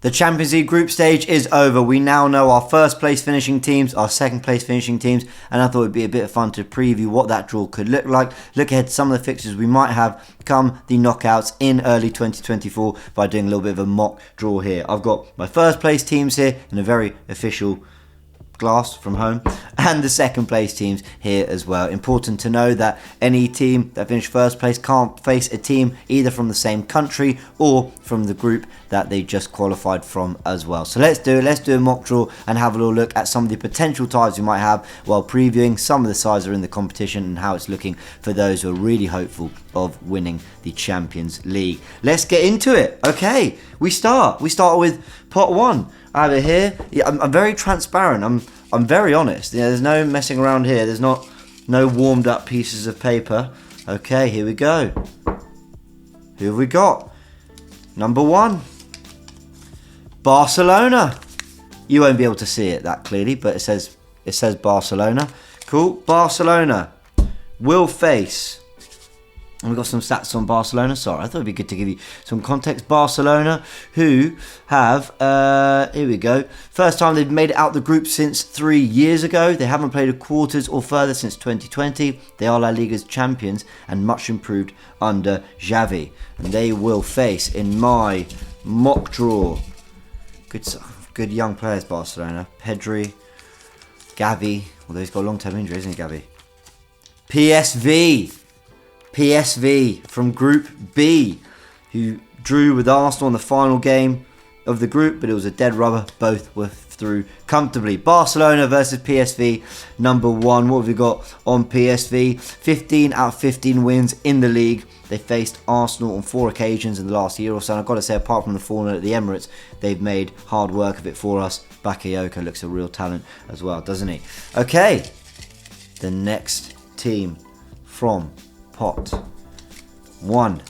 The Champions League group stage is over. We now know our first place finishing teams, our second place finishing teams, and I thought it'd be a bit of fun to preview what that draw could look like. Look ahead to some of the fixtures we might have come the knockouts in early 2024 by doing a little bit of a mock draw here. I've got my first place teams here in a very official glass from home, and the second place teams here as well. Important to know that any team that finished first place can't face a team either from the same country or from the group that they just qualified from as well. So let's do a mock draw and have a little look at some of the potential ties we might have while previewing some of the sides that are in the competition and how it's looking for those who are really hopeful of winning the Champions League. Let's get into it. Okay, we start with pot one. Over here, yeah, I'm very transparent. I'm very honest. Yeah, there's no messing around here. There's no warmed up pieces of paper. Okay, here we go. Who have we got? Number one, Barcelona. You won't be able to see it that clearly, but it says Barcelona. Cool. Barcelona will face. And we've got some stats on Barcelona. Sorry, I thought it'd be good to give you some context. Barcelona, who have, here we go. First time they've made it out the group since 3 years ago. They haven't played a quarters or further since 2020. They are La Liga's champions and much improved under Xavi. And they will face, in my mock draw, good young players, Barcelona. Pedri, Gavi, although he's got a long-term injury, isn't he, Gavi? PSV from Group B, who drew with Arsenal in the final game of the group, but it was a dead rubber. Both were through comfortably. Barcelona versus PSV, number one. What have we got on PSV? 15 out of 15 wins in the league. They faced Arsenal on 4 occasions in the last year or so. And I've got to say, apart from the falling at the Emirates, they've made hard work of it for us. Bakayoko looks a real talent as well, doesn't he? Okay, the next team from pot one,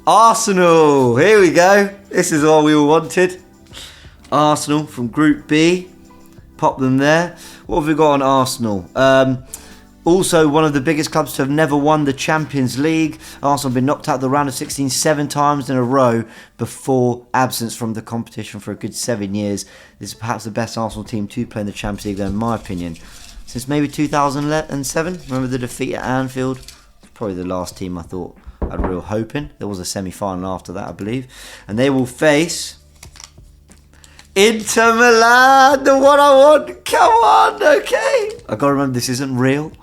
Arsenal. Here we go. This is all we all wanted. Arsenal from Group B. Pop them there. What have we got on Arsenal? Also, one of the biggest clubs to have never won the Champions League. Arsenal have been knocked out of the round of 16 7 times in a row before absence from the competition for a good 7 years. This is perhaps the best Arsenal team to play in the Champions League, though, in my opinion, since maybe 2007. Remember the defeat at Anfield? Probably the last team I thought I had real hope in. There was a semi-final after that, I believe. And they will face Inter Milan, the one I want. Come on, okay. I got to remember this isn't real.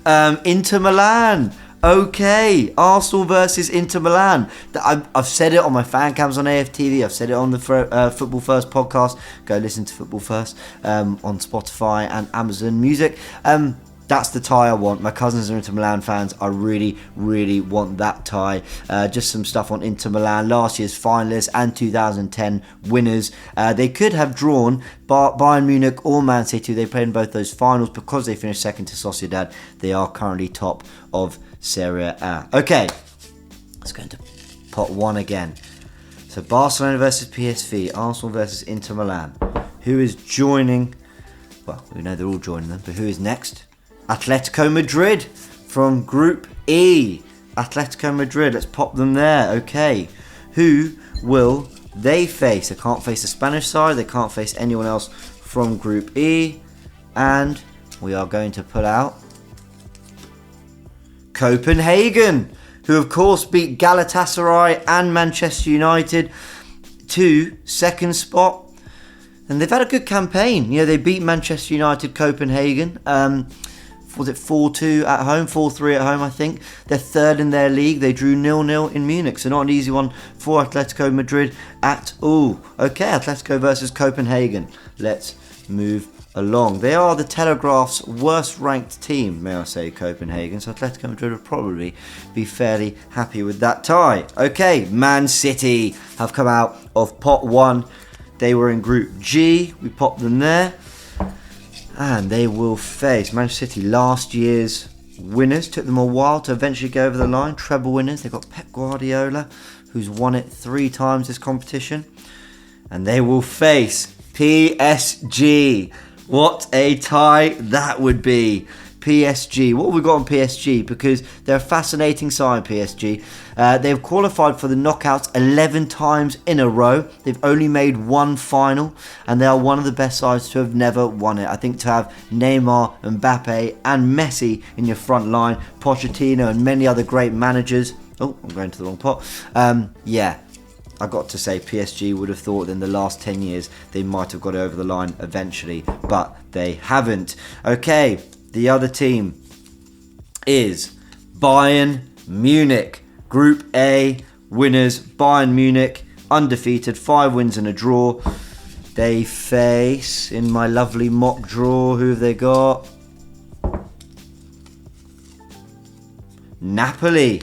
Inter Milan. Okay, Arsenal versus Inter Milan. I've said it on my fan cams on AFTV. I've said it on the Football First podcast. Go listen to Football First on Spotify and Amazon Music. That's the tie I want. My cousins are Inter Milan fans. I really, really want that tie. Just some stuff on Inter Milan. Last year's finalists and 2010 winners. They could have drawn Bayern Munich or Man City. They played in both those finals because they finished second to Sociedad. They are currently top of Serie A. Okay, let's go into pot one again. So Barcelona versus PSV. Arsenal versus Inter Milan. Who is joining? Well, we know they're all joining them, but who is next? Atletico Madrid from Group E. Atletico Madrid, let's pop them there. Okay, who will they face? They can't face the Spanish side. They can't face anyone else from Group E. And we are going to put out Copenhagen, who of course beat Galatasaray and Manchester United to second spot. And they've had a good campaign. You know, they beat Manchester United, Copenhagen. Was it 4-2 at home, 4-3 at home, I think. They're third in their league. They drew 0-0 in Munich, so not an easy one for Atletico Madrid at all. Okay, Atletico versus Copenhagen. Let's move along. They are the Telegraph's worst ranked team, may I say, Copenhagen, so Atletico Madrid would probably be fairly happy with that tie. Okay, Man City have come out of pot one. They were in Group G. We popped them there. And they will face Manchester City, last year's winners. Took them a while to eventually go over the line. Treble winners. They've got Pep Guardiola, who's won it 3 times this competition. And they will face PSG. What a tie that would be. PSG. What have we got on PSG? Because they're a fascinating side, PSG. They've qualified for the knockouts 11 times in a row. They've only made one final, and they are one of the best sides to have never won it. I think to have Neymar, Mbappe, and Messi in your front line, Pochettino, and many other great managers. Oh, I'm going to the wrong pot. Yeah. I got to say, PSG would have thought in the last 10 years they might have got over the line eventually, but they haven't. Okay, the other team is Bayern Munich. Group A winners, Bayern Munich, undefeated, 5 wins and a draw. They face, in my lovely mock draw, who have they got? Napoli.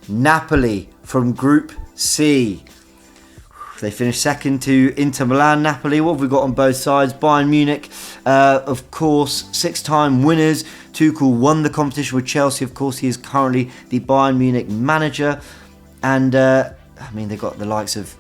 Napoli from Group C. They finished second to Inter Milan. Napoli, what have we got on both sides? Bayern Munich, of course, 6-time winners. Tuchel won the competition with Chelsea. Of course, he is currently the Bayern Munich manager. And, I mean, they've got the likes of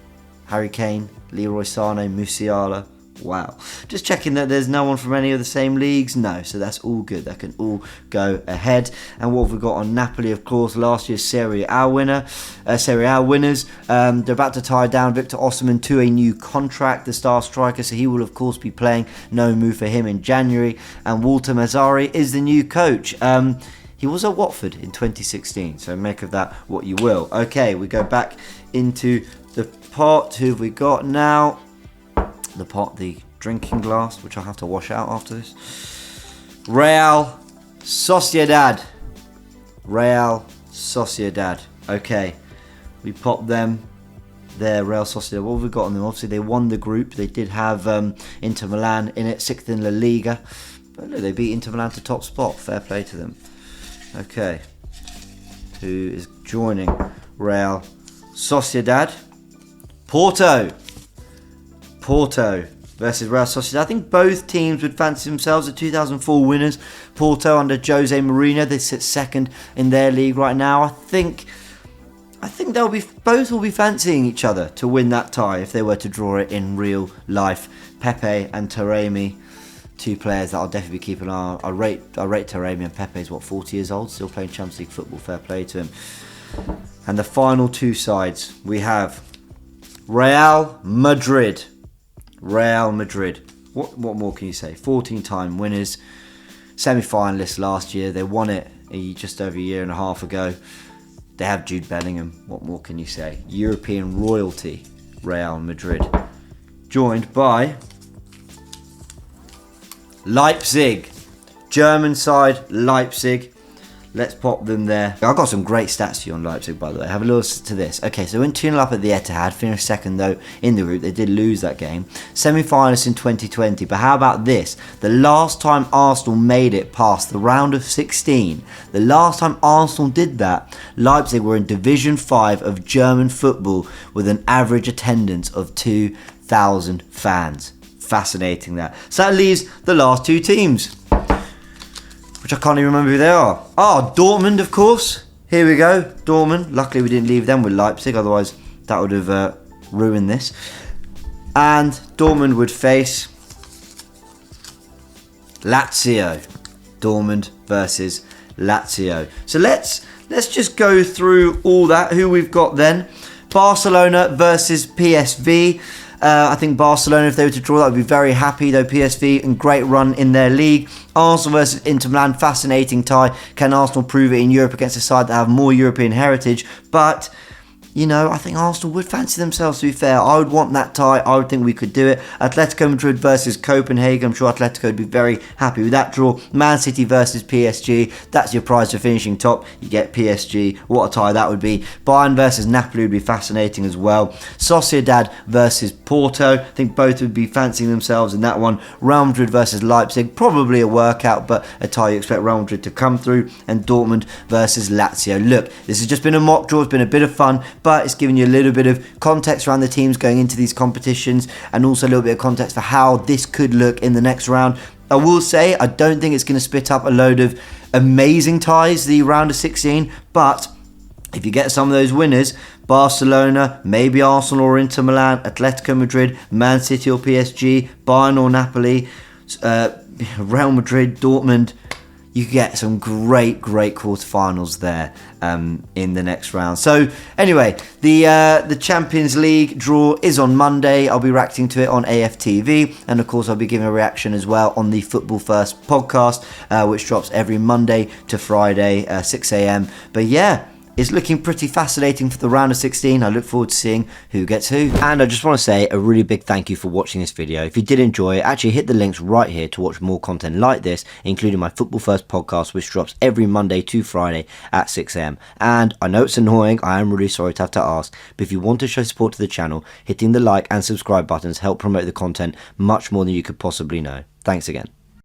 Harry Kane, Leroy Sané, Musiala. Wow. Just checking that there's no one from any of the same leagues. No, so that's all good. That can all go ahead. And what have we got on Napoli? Of course, last year's Serie A winners. They're about to tie down Victor Osimhen to a new contract, the star striker. So he will, of course, be playing. No move for him in January. And Walter Mazzarri is the new coach. He was at Watford in 2016. So make of that what you will. Okay, we go back into the pot. Who have we got now? The drinking glass, which I'll have to wash out after this. Real Sociedad. Real Sociedad. Okay, we pop them there. Real Sociedad. What have we got on them? Obviously, they won the group. They did have Inter Milan in it, 6th in La Liga. But look, they beat Inter Milan to top spot. Fair play to them. Okay, who is joining Real Sociedad? Porto versus Real Sociedad. I think both teams would fancy themselves the 2004 winners. Porto under Jose Mourinho, they sit second in their league right now. I think both will be fancying each other to win that tie if they were to draw it in real life. Pepe and Taremi, 2 players that I'll definitely be keeping an eye on. I rate Taremi, and Pepe is 40 years old, still playing Champions League football. Fair play to him. And the final 2 sides we have Real Madrid. Real Madrid. What more can you say? 14-time winners, semi-finalists last year. They won it just over a year and a half ago. They have Jude Bellingham. What more can you say? European royalty, Real Madrid. Joined by Leipzig. German side, Leipzig. Let's pop them there. I've got some great stats for you on Leipzig, by the way. Have a listen to this. Okay, so went 2-0 up at the Etihad, finished second, though, in the group. They did lose that game. Semi-finalists in 2020. But how about this? The last time Arsenal made it past the round of 16, the last time Arsenal did that, Leipzig were in Division 5 of German football with an average attendance of 2,000 fans. Fascinating that. So that leaves the last 2 teams, which I can't even remember who they are. Dortmund, of course. Here we go, Dortmund. Luckily we didn't leave them with Leipzig, otherwise that would have ruined this. And Dortmund would face Lazio. Dortmund versus Lazio. So let's just go through all that, who we've got then. Barcelona versus PSV. I think Barcelona, if they were to draw, that would be very happy, though PSV in great run in their league. Arsenal versus Inter Milan, fascinating tie. Can Arsenal prove it in Europe against a side that have more European heritage? But, you know, I think Arsenal would fancy themselves, to be fair. I would want that tie. I would think we could do it. Atletico Madrid versus Copenhagen. I'm sure Atletico would be very happy with that draw. Man City versus PSG. That's your prize for finishing top. You get PSG. What a tie that would be. Bayern versus Napoli would be fascinating as well. Sociedad versus Porto. I think both would be fancying themselves in that one. Real Madrid versus Leipzig. Probably a workout, but a tie you expect Real Madrid to come through. And Dortmund versus Lazio. Look, this has just been a mock draw. It's been a bit of fun, but it's giving you a little bit of context around the teams going into these competitions, and also a little bit of context for how this could look in the next round. I will say, I don't think it's going to spit up a load of amazing ties, the round of 16, but if you get some of those winners, Barcelona, maybe Arsenal or Inter Milan, Atletico Madrid, Man City or PSG, Bayern or Napoli, Real Madrid, Dortmund, you get some great quarterfinals there in the next round. So anyway, the Champions League draw is on Monday. I'll be reacting to it on AFTV, and of course I'll be giving a reaction as well on the Football First podcast, which drops every Monday to Friday, 6 a.m. But yeah, it's looking pretty fascinating for the round of 16. I look forward to seeing who gets who. And I just want to say a really big thank you for watching this video. If you did enjoy it, actually hit the links right here to watch more content like this, including my Football First podcast, which drops every Monday to Friday at 6 a.m. And I know it's annoying, I am really sorry to have to ask, but if you want to show support to the channel, hitting the like and subscribe buttons help promote the content much more than you could possibly know. Thanks again.